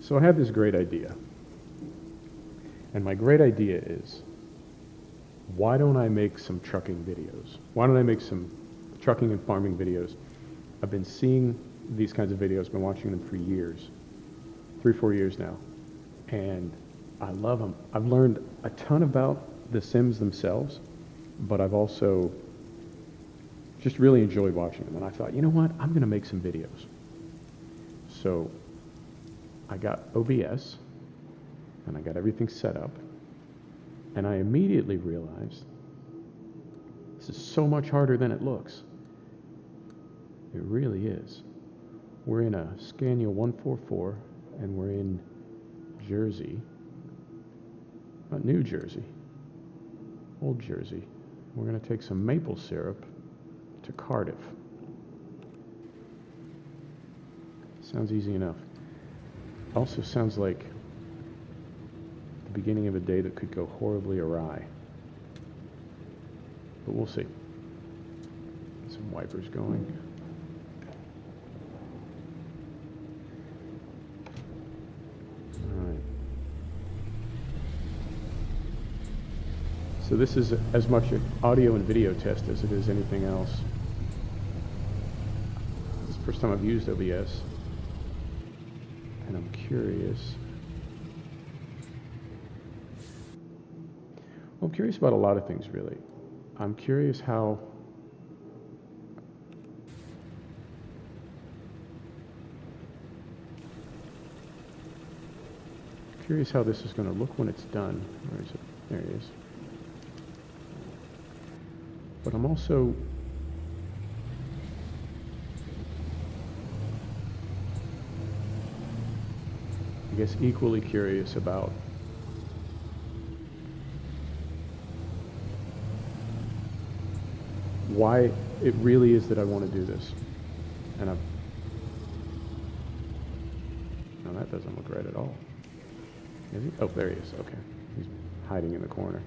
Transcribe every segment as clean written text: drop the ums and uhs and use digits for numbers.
So I had this great idea. And my great idea is, why don't I make some trucking videos? Why don't I make some trucking and farming videos? I've been seeing these kinds of videos, been watching them for years, 3-4 years now, and I love them. I've learned a ton about the Sims themselves, but I've also just really enjoyed watching them. And I thought, you know what, I'm going to make some videos. So I got OBS, and I got everything set up, and I immediately realized this is so much harder than it looks. It really is. We're in a Scania 144, and we're in Jersey, not New Jersey, Old Jersey. We're going to take some maple syrup to Cardiff. Sounds easy enough. Also sounds like the beginning of a day that could go horribly awry. But we'll see. Some wipers going. All right. So this is as much an audio and video test as it is anything else. It's the first time I've used OBS. And I'm curious. Well, I'm curious about a lot of things, really. I'm curious how this is going to look when it's done. Where is it? There it is. But I'm also I guess equally curious about why it really is that I want to do this. And no, that doesn't look right at all. Is he? Oh, there he is. Okay. He's hiding in the corner.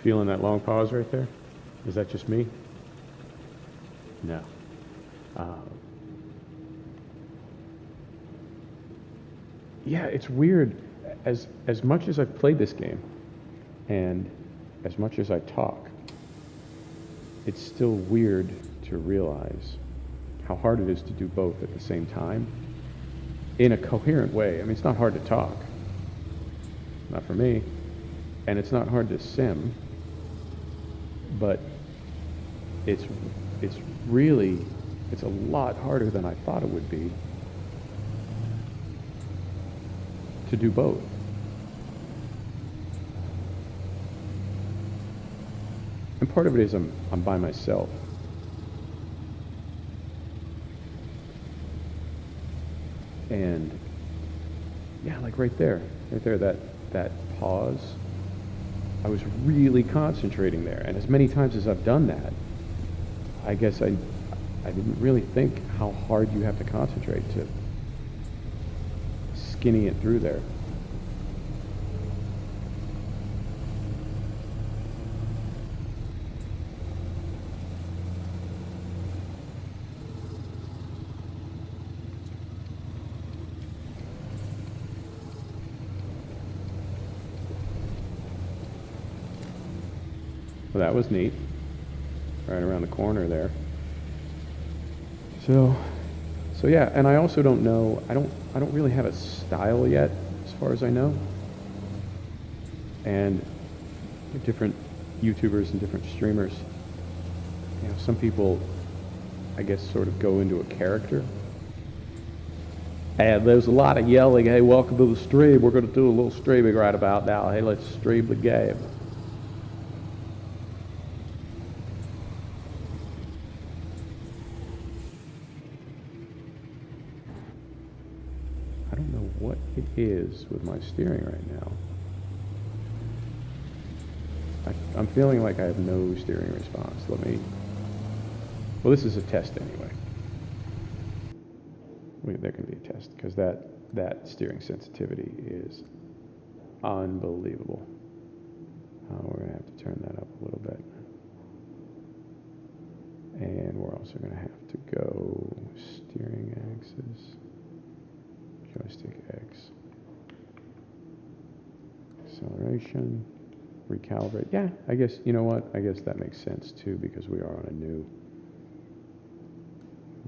Feeling that long pause right there? Is that just me? No. Yeah, it's weird. As much as I've played this game, and as much as I talk, it's still weird to realize how hard it is to do both at the same time in a coherent way. I mean, it's not hard to talk. Not for me. And it's not hard to sim. But it's a lot harder than I thought it would be to do both. And part of it is I'm by myself. And yeah, like right there, that pause. I was really concentrating there, and as many times as I've done that, I guess I didn't really think how hard you have to concentrate to skinny it through there. Well, that was neat. Right around the corner there. So yeah, and I also don't know, I don't really have a style yet, as far as I know. And different YouTubers and different streamers, you know, some people, I guess, sort of go into a character. And there's a lot of yelling, hey, welcome to the stream. We're going to do a little streaming right about now. Hey, let's stream the game. I don't know what it is with my steering right now. I'm feeling like I have no steering response. Well, this is a test anyway. There can be a test, because that steering sensitivity is unbelievable. We're going to have to turn that up a little bit. And we're also going to have to go steering axis, joystick X, acceleration, recalibrate. Yeah, I guess, you know what? I guess that makes sense too, because we are on a new.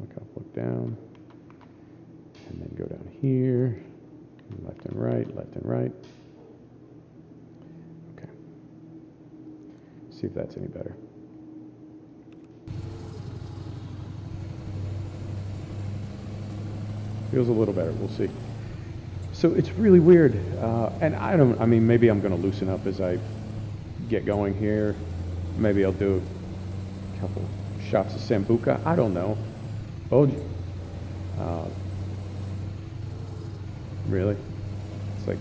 Look up, look down, and then go down here, left and right, left and right. Okay. See if that's any better. Feels a little better, we'll see. So it's really weird, and I mean, maybe I'm gonna loosen up as I get going here. Maybe I'll do a couple shots of Sambuca, I don't know. Oh, really? It's like,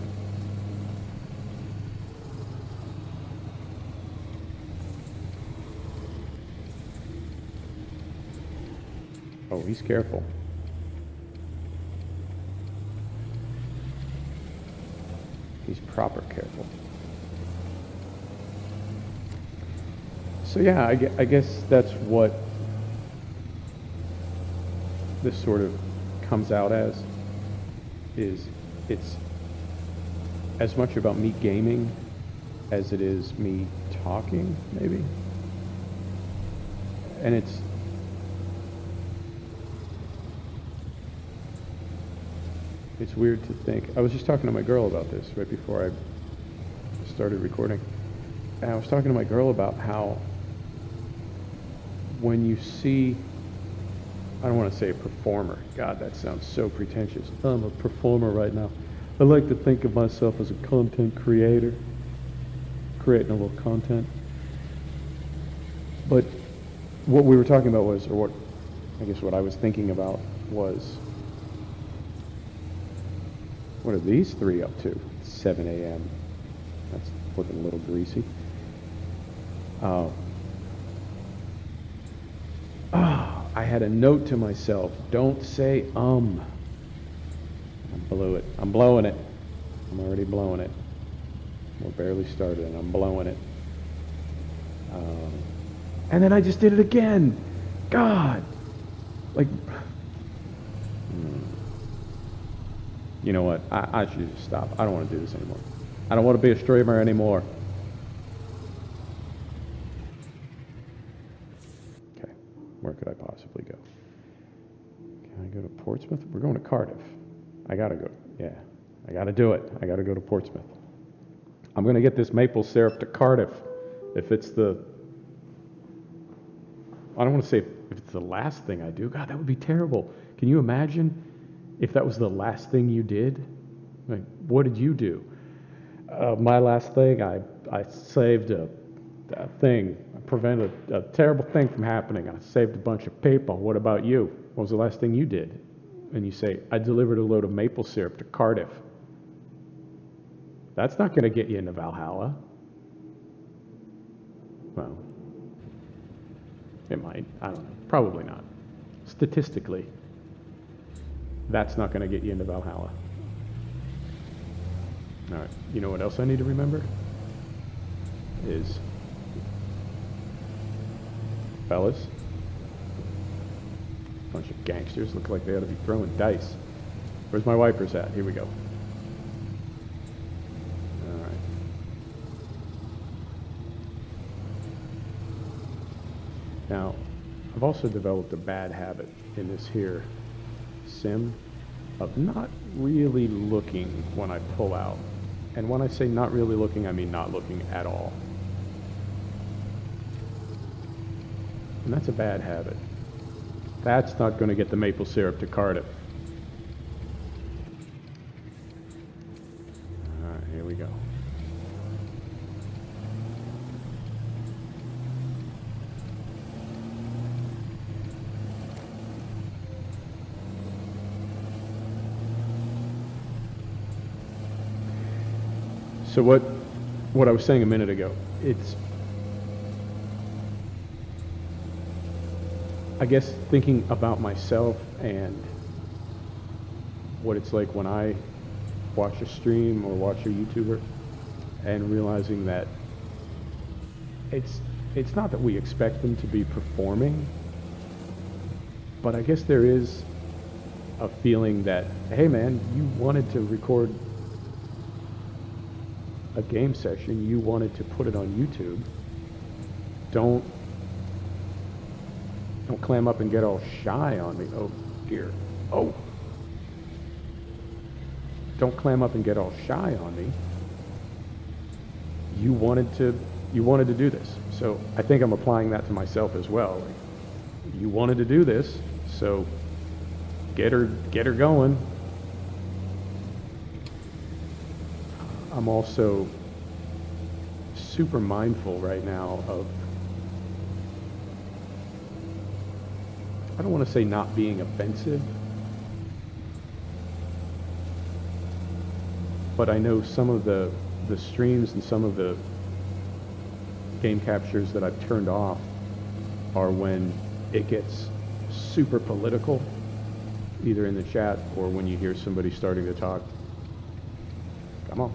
oh, he's careful. He's proper careful. So yeah, I guess that's what this sort of comes out as, is it's as much about me gaming as it is me talking, maybe. And it's weird to think. I was just talking to my girl about this right before I started recording. And I was talking to my girl about how when you see, I don't want to say a performer. God, that sounds so pretentious. I'm a performer right now. I like to think of myself as a content creator, creating a little content. But what we were talking about was, or what I was thinking about was, what are these three up to? 7 a.m. That's looking a little greasy. I had a note to myself, don't say I blew it. I'm blowing it. I'm already blowing it. We're barely started and I'm blowing it. And then I just did it again. God. Like, you know what? I should just stop. I don't want to do this anymore. I don't want to be a streamer anymore. Okay, where could I possibly go? Can I go to Portsmouth? We're going to Cardiff. I gotta go. Yeah, I gotta do it. I gotta go to Portsmouth. I'm gonna get this maple syrup to Cardiff. If it's the, I don't want to say if it's the last thing I do. God, that would be terrible. Can you imagine if that was the last thing you did? Like, what did you do? My last thing, I saved a thing. I prevented a terrible thing from happening. I saved a bunch of people. What about you? What was the last thing you did? And you say, I delivered a load of maple syrup to Cardiff. That's not going to get you into Valhalla. Well, it might. I don't know. Probably not. Statistically, that's not going to get you into Valhalla. All right. You know what else I need to remember? Is, fellas, bunch of gangsters look like they ought to be throwing dice. Where's my wipers at? Here we go. All right. Now, I've also developed a bad habit in this here sim of not really looking when I pull out. And when I say not really looking, I mean not looking at all. And that's a bad habit. That's not going to get the maple syrup to Cardiff. All right, here we go. So what I was saying a minute ago, it's, I guess, thinking about myself and what it's like when I watch a stream or watch a YouTuber, and realizing that it's not that we expect them to be performing, but I guess there is a feeling that, hey man, you wanted to record a game session, you wanted to put it on YouTube. Don't clam up and get all shy on me. Oh dear. Oh. Don't clam up and get all shy on me. You wanted to do this. So I think I'm applying that to myself as well. Like, you wanted to do this, so get her going. I'm also super mindful right now of, I don't want to say not being offensive, but I know some of the streams and some of the game captures that I've turned off are when it gets super political, either in the chat or when you hear somebody starting to talk. Come on.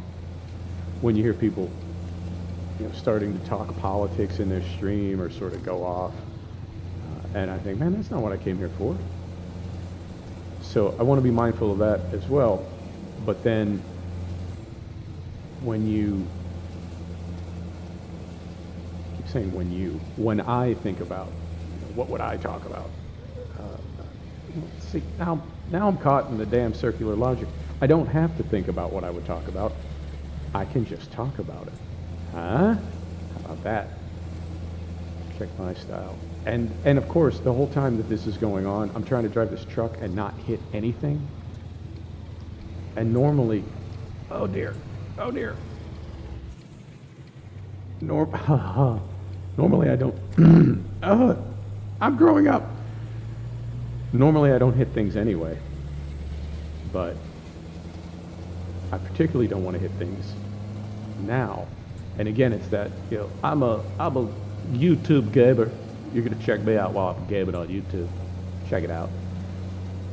When you hear people, starting to talk politics in their stream or sort of go off. And I think, man, that's not what I came here for. So I want to be mindful of that as well. But then when when I think about, what would I talk about? See, now I'm caught in the damn circular logic. I don't have to think about what I would talk about. I can just talk about it. Huh? How about that? Check my style. And of course, the whole time that this is going on, I'm trying to drive this truck and not hit anything. And normally, oh dear. Normally I don't, I'm growing up. Normally I don't hit things anyway, but I particularly don't want to hit things now. And again, it's that, I'm a YouTube gamer. You're going to check me out while I'm gaming on YouTube. Check it out.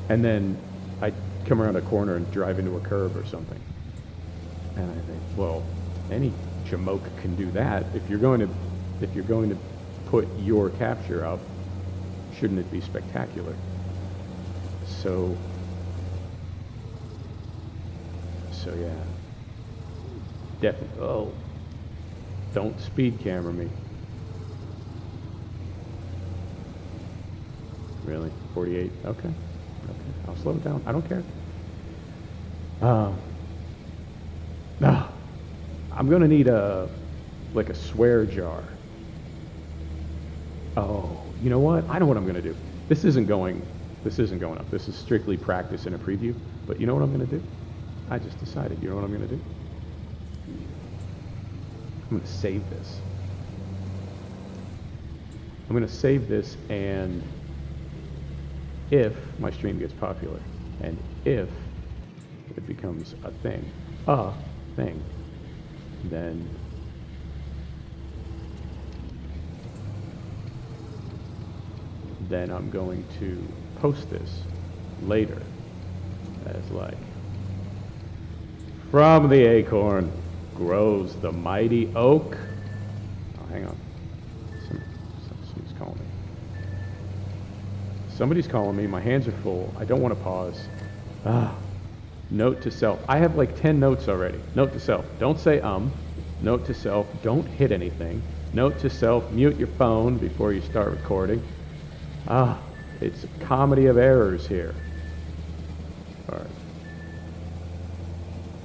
And then I come around a corner and drive into a curb or something. And I think, well, any jamoke can do that. If you're going to put your capture up, shouldn't it be spectacular? So yeah, definitely. Oh, don't speed camera me. Really? 48? Okay. I'll slow it down. I don't care. No. I'm gonna need a swear jar. Oh, you know what? I know what I'm gonna do. This isn't going up. This is strictly practice and a preview. But you know what I'm gonna do? I just decided. You know what I'm gonna do? I'm gonna save this. I'm gonna save this, and if my stream gets popular, and if it becomes a thing, then I'm going to post this later as like, from the acorn grows the mighty oak. Oh, hang on. Somebody's calling me. Somebody's calling me. My hands are full. I don't want to pause. Note to self. I have like 10 notes already. Note to self. Don't say Note to self. Don't hit anything. Note to self. Mute your phone before you start recording. It's a comedy of errors here. All right.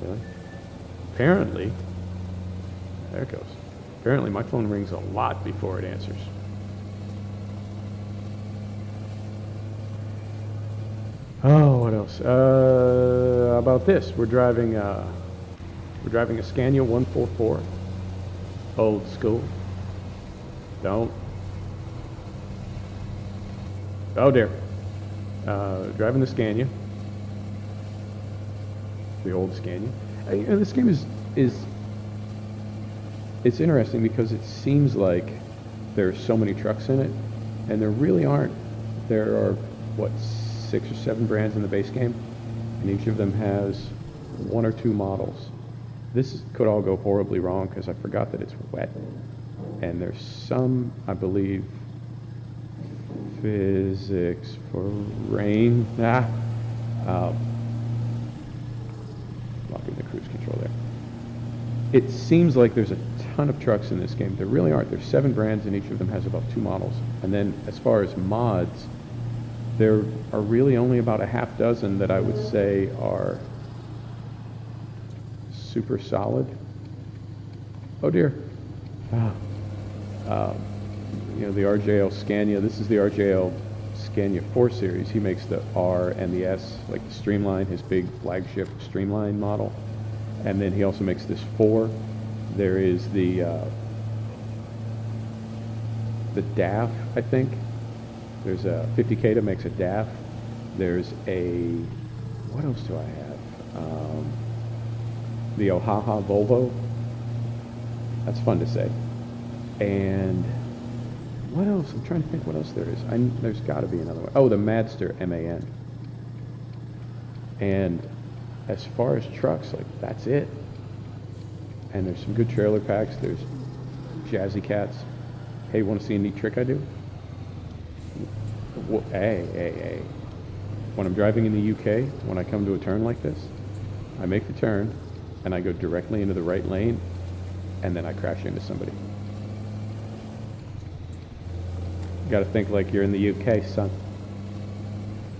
Really? Apparently, there it goes. Apparently my phone rings a lot before it answers. Oh, what else? About this, we're driving a Scania 144, old school. Don't. Oh dear. Driving the Scania, the old Scania. And this game is it's interesting because it seems like there's so many trucks in it, and there really aren't. There are, what, 6 or 7 brands in the base game, and each of them has 1 or 2 models. This could all go horribly wrong because I forgot that it's wet, and there's some, I believe, physics for rain. Locking the cruise control there. It seems like there's a ton of trucks in this game. There really aren't. There's 7 brands, and each of them has about 2 models. And then as far as mods, there are really only about a half dozen that I would say are super solid. Oh dear. You know, the RJL Scania. This is the RJL Scania 4 Series. He makes the R and the S, like the Streamline, his big flagship Streamline model. And then he also makes this 4. There is the DAF, I think. There's a 50K that makes a DAF. There's a, what else do I have? The Ohaha Volvo. That's fun to say. And what else? I'm trying to think what else there is. There's got to be another one. Oh, the Madster MAN. And as far as trucks, like, that's it. And there's some good trailer packs. There's Jazzy Cats. Hey, want to see a neat trick I do? Hey. When I'm driving in the UK, when I come to a turn like this, I make the turn, and I go directly into the right lane, and then I crash into somebody. You gotta think like you're in the UK, son.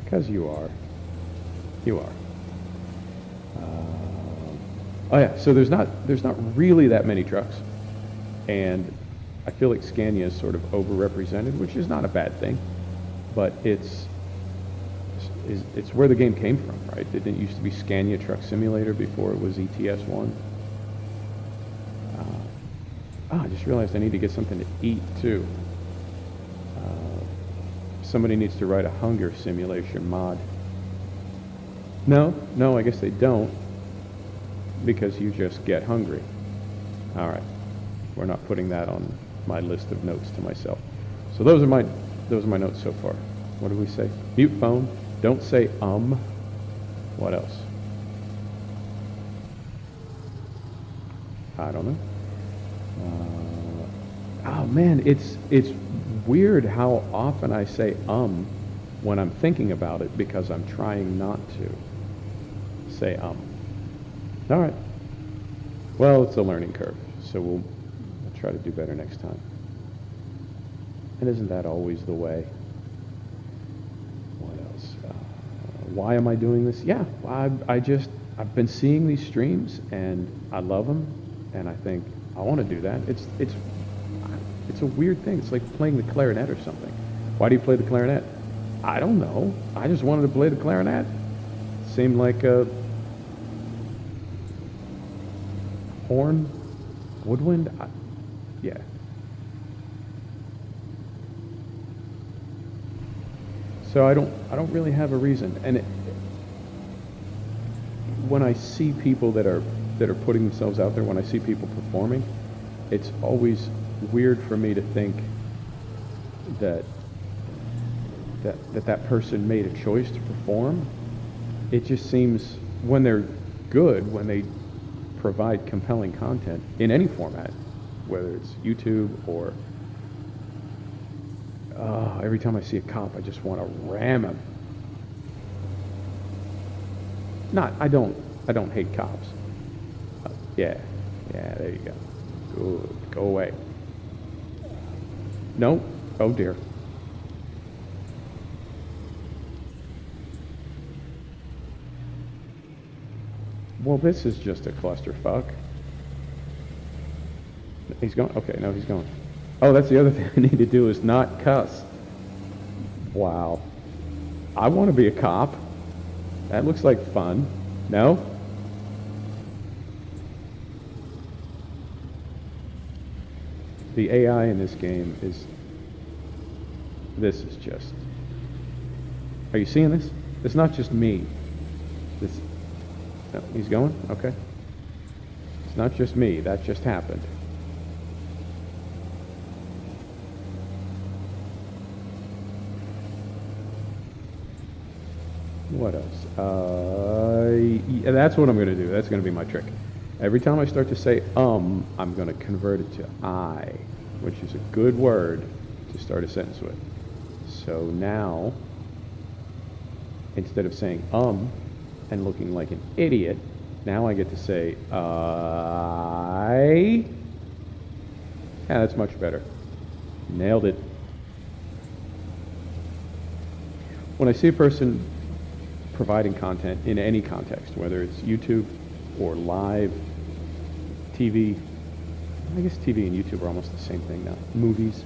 Because you are. You are. Oh yeah, so there's not really that many trucks, and I feel like Scania is sort of overrepresented, which is not a bad thing, but it's where the game came from, right? It didn't used to be Scania Truck Simulator before it was ETS1. I just realized I need to get something to eat too. Somebody needs to write a hunger simulation mod. No, I guess they don't, because you just get hungry. All right, we're not putting that on my list of notes to myself. So those are my notes so far. What do we say? Mute phone. Don't say What else? I don't know. Oh man, it's weird how often I say when I'm thinking about it, because I'm trying not to say All right. Well, it's a learning curve, so we'll try to do better next time. And isn't that always the way? What else? Why am I doing this? Yeah, I've been seeing these streams, and I love them, and I think I want to do that. It's a weird thing. It's like playing the clarinet or something. Why do you play the clarinet? I don't know. I just wanted to play the clarinet. It seemed like a horn, woodwind. Yeah. So I don't really have a reason. And when I see people that are putting themselves out there, when I see people performing, it's always weird for me to think that person made a choice to perform. It just seems, when they're good, when they provide compelling content in any format, whether it's YouTube or every time I see a cop, I just want to ram him. I don't hate cops. Yeah, there you go. Good, go away. No, oh dear. Well, this is just a clusterfuck. He's gone? Okay, no, he's gone. Oh, that's the other thing I need to do, is not cuss. Wow. I want to be a cop. That looks like fun. No? The AI in this game this is just... Are you seeing this? It's not just me. No, he's going? Okay. It's not just me. That just happened. What else? Yeah, that's what I'm going to do. That's going to be my trick. Every time I start to say I'm going to convert it to I, which is a good word to start a sentence with. So now, instead of saying and looking like an idiot, now I get to say I. Yeah, that's much better. Nailed it. When I see a person providing content in any context, whether it's YouTube or live TV, I guess TV and YouTube are almost the same thing now, movies,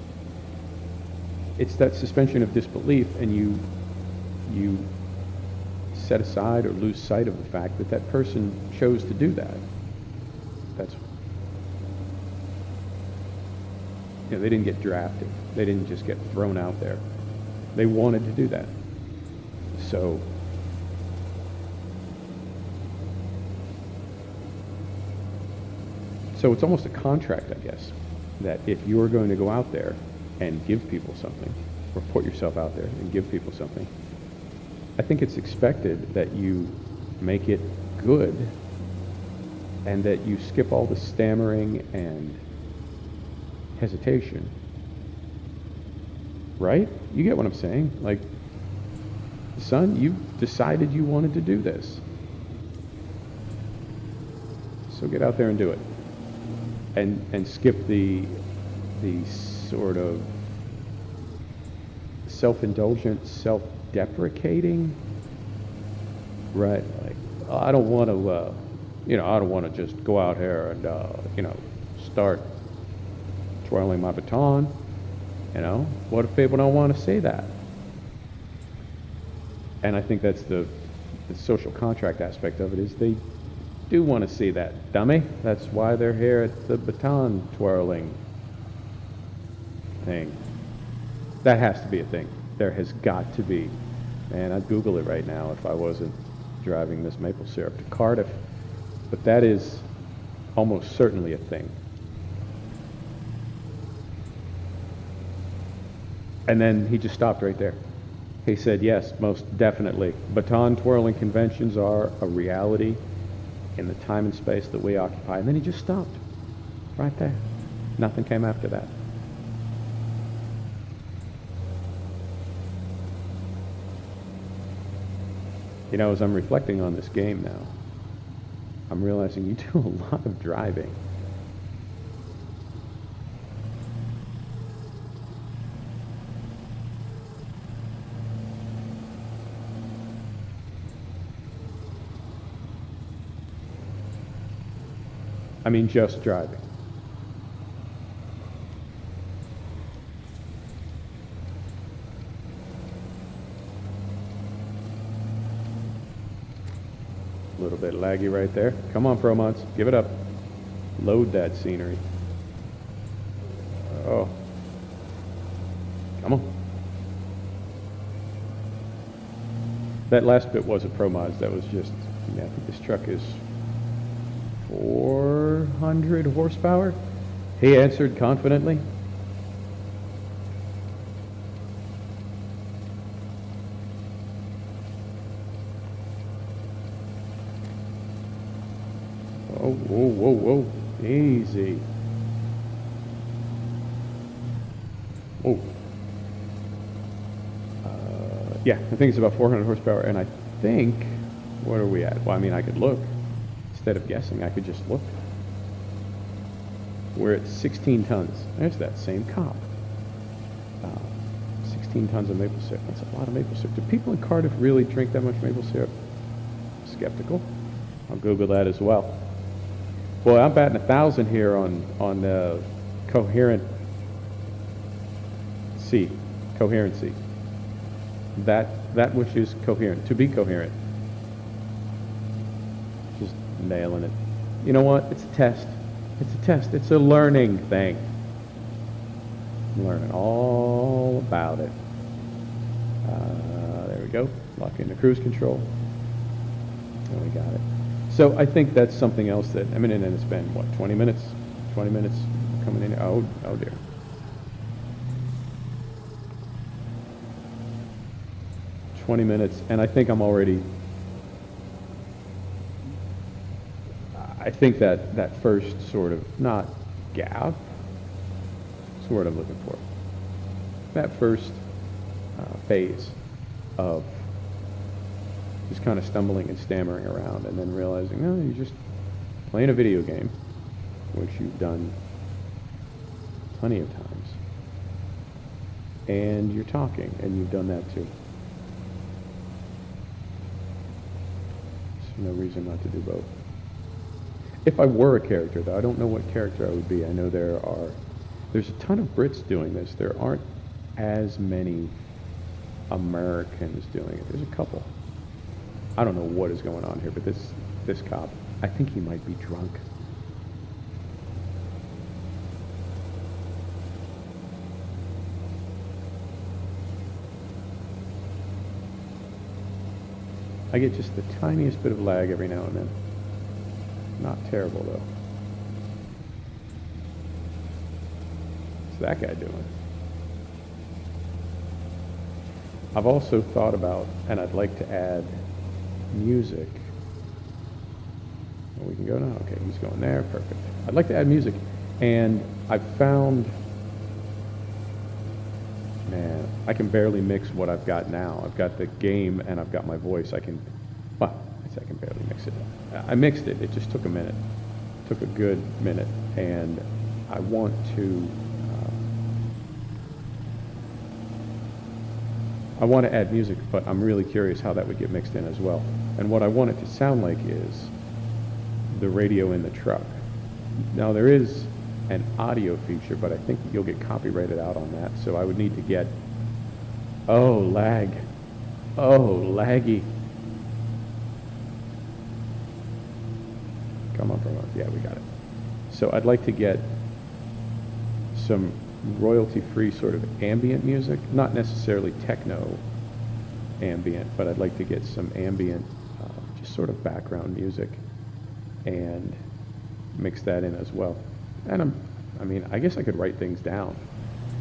it's that suspension of disbelief, and you set aside or lose sight of the fact that that person chose to do that. That's, you know, they didn't get drafted. They didn't just get thrown out there. They wanted to do that. So it's almost a contract, I guess, that if you're going to go out there and give people something, or put yourself out there and give people something, I think it's expected that you make it good and that you skip all the stammering and hesitation. Right? You get what I'm saying? Like, son, you decided you wanted to do this. So get out there and do it. And skip the sort of self-indulgent, self-deprecating, right? Like, I don't want to, I don't want to just go out here and, start twirling my baton. What if people don't want to say that? And I think that's the social contract aspect of it, is they do want to see that, dummy. That's why they're here at the baton twirling thing. That has to be a thing. There has got to be. Man, I'd Google it right now if I wasn't driving this maple syrup to Cardiff. But that is almost certainly a thing. And then he just stopped right there. He said, yes, most definitely. Baton twirling conventions are a reality in the time and space that we occupy. And then he just stopped right there. Nothing came after that. As I'm reflecting on this game now, I'm realizing you do a lot of driving. I mean, just driving. A little bit laggy right there. Come on, ProMods, give it up. Load that scenery. Oh. Come on. That last bit wasn't ProMods. That was just, I think this truck is 400 horsepower? He answered confidently. Oh, whoa, whoa, whoa. Easy. Oh. Yeah, I think it's about 400 horsepower, and I think, what are we at? Well, I mean, I could look. Instead of guessing, I could just look. We're at 16 tons. There's that same cop. 16 tons of maple syrup. That's a lot of maple syrup. Do people in Cardiff really drink that much maple syrup? Skeptical. I'll Google that as well. Boy, I'm batting 1,000 here on coherency. Coherency. That which is coherent. To be coherent. Just nailing it. You know what? It's a test. It's a test. It's a learning thing. I'm learning all about it. There we go. Lock into cruise control. And we got it. So I think that's something else that, and it's been, what, 20 minutes? 20 minutes coming in. Oh dear. 20 minutes, and I think I think that first sort of, not gap, that's the word I'm looking for. That first phase of just kind of stumbling and stammering around and then realizing, no, you're just playing a video game, which you've done plenty of times, and you're talking, and you've done that too. There's no reason not to do both. If I were a character, though, I don't know what character I would be. I know there's a ton of Brits doing this. There aren't as many Americans doing it. There's a couple. I don't know what is going on here, but this cop, I think he might be drunk. I get just the tiniest bit of lag every now and then. Not terrible, though. What's that guy doing? I've also thought about, and I'd like to add music. Oh, we can go now? Okay, he's going there. Perfect. I'd like to add music. And I've found, man, I can barely mix what I've got now. I've got the game and I've got my voice. I can barely mix it. I mixed it. It just took a minute. It took a good minute. And I want to add music, but I'm really curious how that would get mixed in as well. And what I want it to sound like is the radio in the truck. Now there is an audio feature, but I think you'll get copyrighted out on that, so I would need to get, oh, lag. Oh, laggy. Come on, ProMods. Yeah, we got it. So I'd like to get some royalty-free sort of ambient music, not necessarily techno ambient, but I'd like to get some ambient, just sort of background music, and mix that in as well. And I guess I could write things down.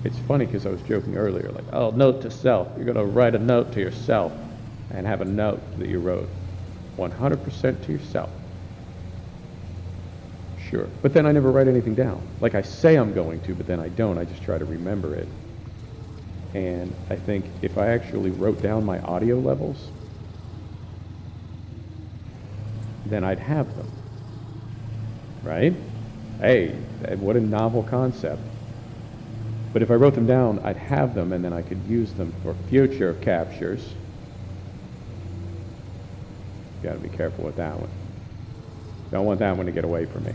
It's funny because I was joking earlier, like, oh, note to self. You're going to write a note to yourself and have a note that you wrote 100% to yourself. Sure. But then I never write anything down. Like I say I'm going to, but then I don't. I just try to remember it. And I think if I actually wrote down my audio levels, then I'd have them. Right? Hey, what a novel concept. But if I wrote them down, I'd have them, and then I could use them for future captures. Got to be careful with that one. Don't want that one to get away from me.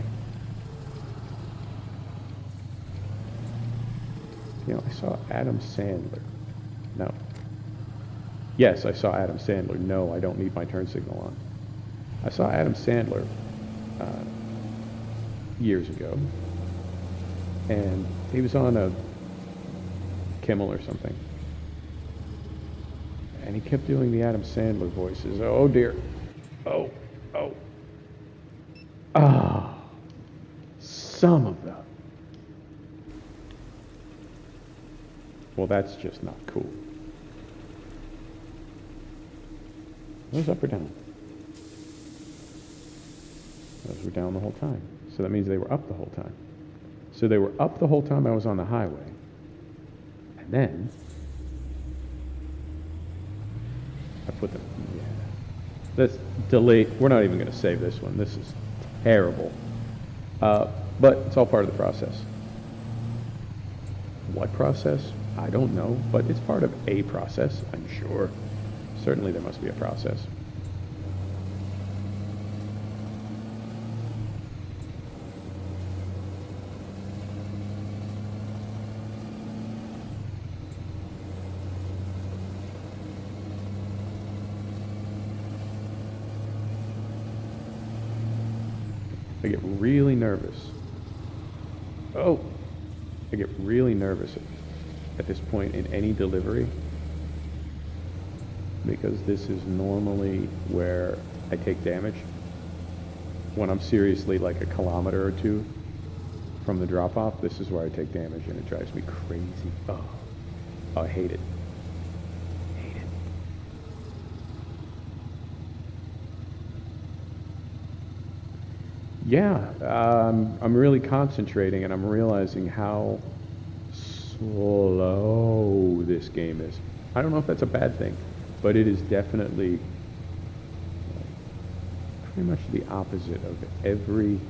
You know, I saw Adam Sandler. No. Yes, I saw Adam Sandler. No, I don't need my turn signal on. I saw Adam Sandler years ago, and he was on a Kimmel or something, and he kept doing the Adam Sandler voices. Oh dear. Oh. Some of them. Well, that's just not cool. Those up or down? Those were down the whole time. So that means they were up the whole time. So they were up the whole time I was on the highway. And then I put them, yeah. Let's delete. We're not even going to save this one. This is terrible. But it's all part of the process. What process? I don't know, but it's part of a process, I'm sure. Certainly there must be a process. I get really nervous. Oh, I get really nervous at this point in any delivery, because this is normally where I take damage. When I'm seriously like a kilometer or two from the drop-off, this is where I take damage, and it drives me crazy. Oh, I hate it. Hate it. Yeah, I'm really concentrating and I'm realizing how slow this game is. I don't know if that's a bad thing, but it is definitely pretty much the opposite of every...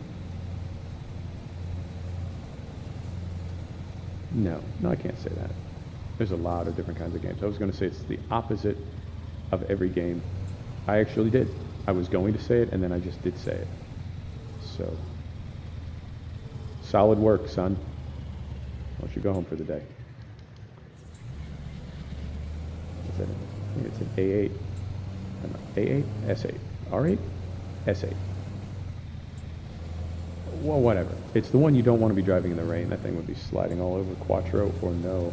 No, I can't say that. There's a lot of different kinds of games. I was going to say it's the opposite of every game. I actually did. I was going to say it, and then I just did say it. So, solid work, son. Why don't you go home for the day? What's that? I think it's an A8. A8? S8. R8? S8. Well, whatever. It's the one you don't want to be driving in the rain. That thing would be sliding all over Quattro or no.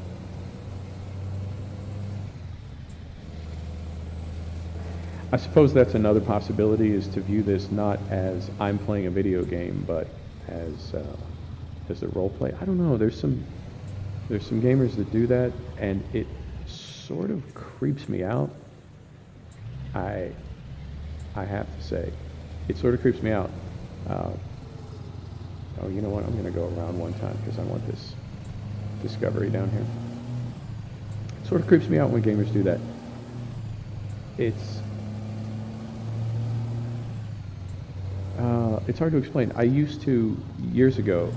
I suppose that's another possibility, is to view this not as I'm playing a video game, but as a role play. I don't know. There's some gamers that do that, and it sort of creeps me out. I have to say, it sort of creeps me out. Oh, you know what? I'm going to go around one time because I want this discovery down here. It sort of creeps me out when gamers do that. It's hard to explain. Years ago,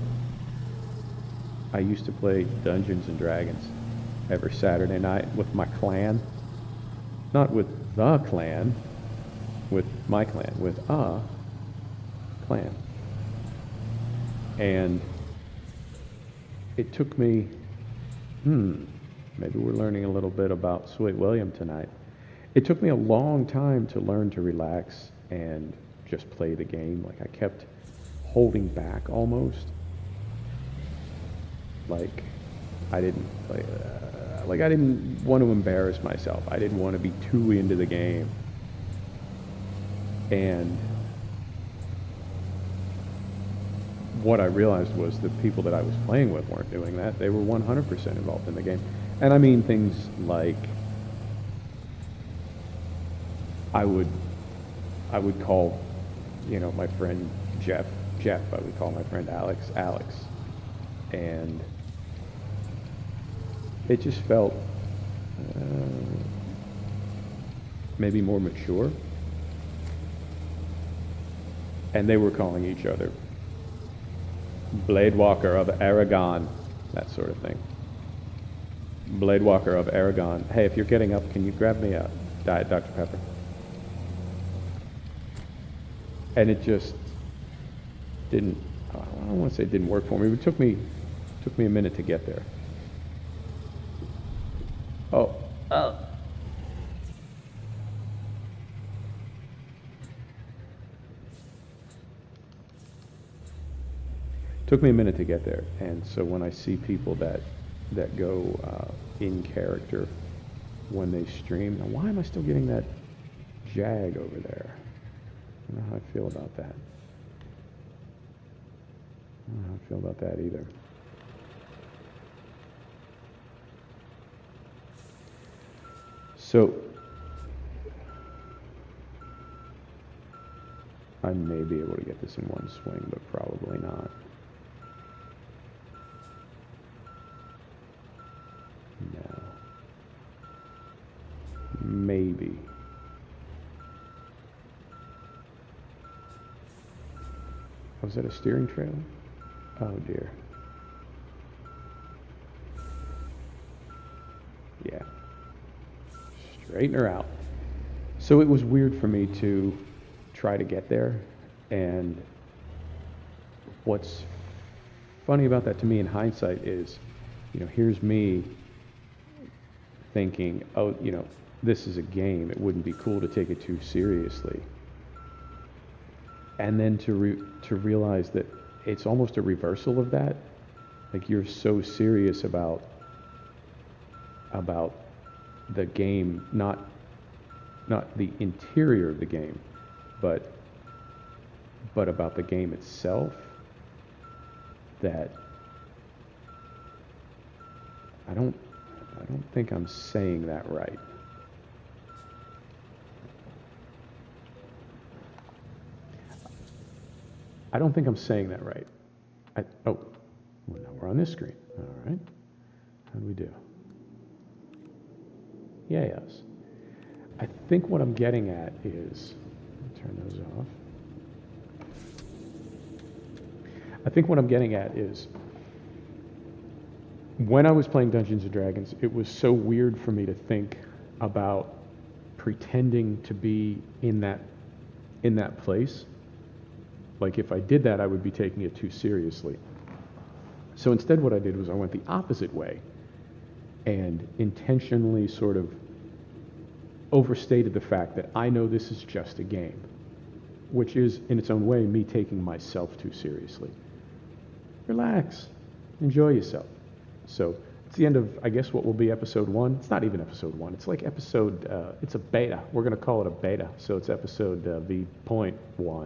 I used to play Dungeons and Dragons every Saturday night with my clan. Not with the clan, with my clan, with a clan. And it took me, maybe we're learning a little bit about Sweet William tonight. It took me a long time to learn to relax and just play the game. Like, I kept holding back almost. Like, I didn't want to embarrass myself. I didn't want to be too into the game. And what I realized was the people that I was playing with weren't doing that. They were 100% involved in the game. And I mean things like, I would call, my friend Jeff, I would call my friend Alex. And it just felt maybe more mature. And they were calling each other Blade Walker of Aragon, that sort of thing. Blade Walker of Aragon. Hey, if you're getting up, can you grab me a Diet Dr. Pepper? And it just didn't, I don't want to say it didn't work for me, but it took me a minute to get there. Oh. Took me a minute to get there, and so when I see people that go in character when they stream, now why am I still getting that jag over there? I don't know how I feel about that. I don't know how I feel about that either. So I may be able to get this in one swing, but probably not. No. Maybe. Was that a steering trailer? Oh dear. Yeah. Straighten her out. So it was weird for me to try to get there, and what's funny about that to me in hindsight is, here's me thinking, oh, this is a game. It wouldn't be cool to take it too seriously. And then to realize that it's almost a reversal of that. Like, you're so serious about the game, not the interior of the game, but about the game itself, that I don't think I'm saying that right. I don't think I'm saying that right. Oh, well, now we're on this screen. All right. How do we do? Yeah, yes. I think what I'm getting at is, turn those off. I think what I'm getting at is, when I was playing Dungeons and Dragons, it was so weird for me to think about pretending to be in that place. Like if I did that, I would be taking it too seriously. So instead what I did was I went the opposite way and intentionally sort of overstated the fact that I know this is just a game, which is in its own way me taking myself too seriously. Relax, enjoy yourself. So it's the end of, I guess, what will be episode 1. It's not even episode 1. It's like episode, it's a beta. We're going to call it a beta. So it's episode V.1 or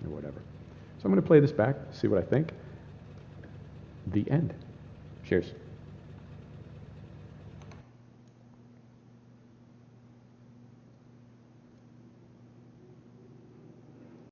whatever. So I'm going to play this back, see what I think. The end. Cheers.